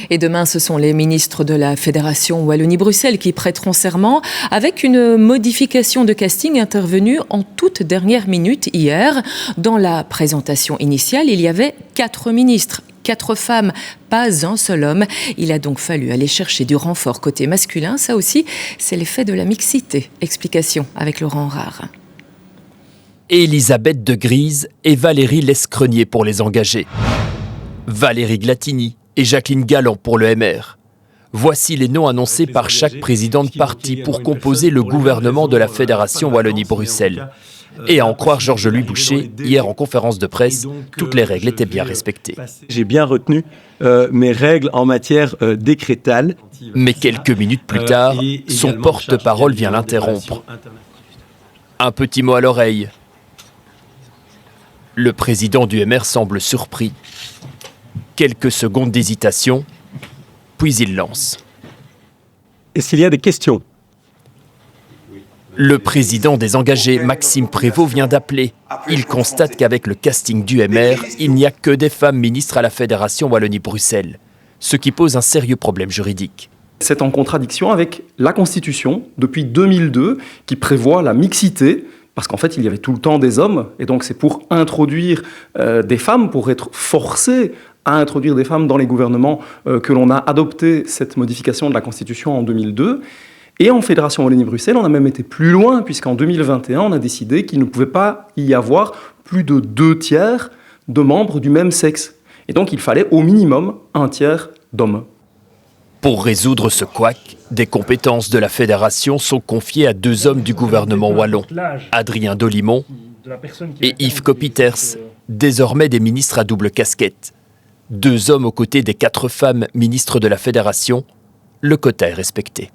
Et demain, ce sont les ministres de la Fédération Wallonie-Bruxelles qui prêteront serment avec une modification de casting intervenue en toute dernière minute hier. Dans la présentation initiale, il y avait 4 ministres. 4 femmes, pas un seul homme. Il a donc fallu aller chercher du renfort côté masculin. Ça aussi, c'est l'effet de la mixité. Explication avec Laurent Rare. Elisabeth de Grise et Valérie Lescrenier pour les engagés. Valérie Glatini et Jacqueline Galland pour le MR. Voici les noms annoncés par chaque président de parti pour composer le gouvernement de la Fédération Wallonie-Bruxelles. Et à en croire Georges-Louis Boucher, hier en conférence de presse, toutes les règles étaient bien respectées. J'ai bien retenu mes règles en matière décrétale. Mais quelques minutes plus tard, son porte-parole vient l'interrompre. Un petit mot à l'oreille. Le président du MR semble surpris. Quelques secondes d'hésitation, puis il lance. Est-ce qu'il y a des questions ? Le président des engagés, Maxime Prévost, vient d'appeler. Il constate qu'avec le casting du MR, il n'y a que des femmes ministres à la Fédération Wallonie-Bruxelles, ce qui pose un sérieux problème juridique. C'est en contradiction avec la Constitution, depuis 2002, qui prévoit la mixité, parce qu'en fait, il y avait tout le temps des hommes, et donc c'est pour introduire des femmes, pour être forcé à introduire des femmes dans les gouvernements que l'on a adopté cette modification de la Constitution en 2002. Et en Fédération Wallonie-Bruxelles, on a même été plus loin, puisqu'en 2021, on a décidé qu'il ne pouvait pas y avoir plus de 2/3 de membres du même sexe. Et donc, il fallait au minimum 1/3 d'hommes. Pour résoudre ce couac, des compétences de la Fédération sont confiées à 2 hommes du gouvernement wallon, Adrien Dolimon et Yves Copiters, désormais des ministres à double casquette. 2 hommes aux côtés des 4 femmes ministres de la Fédération, le quota est respecté.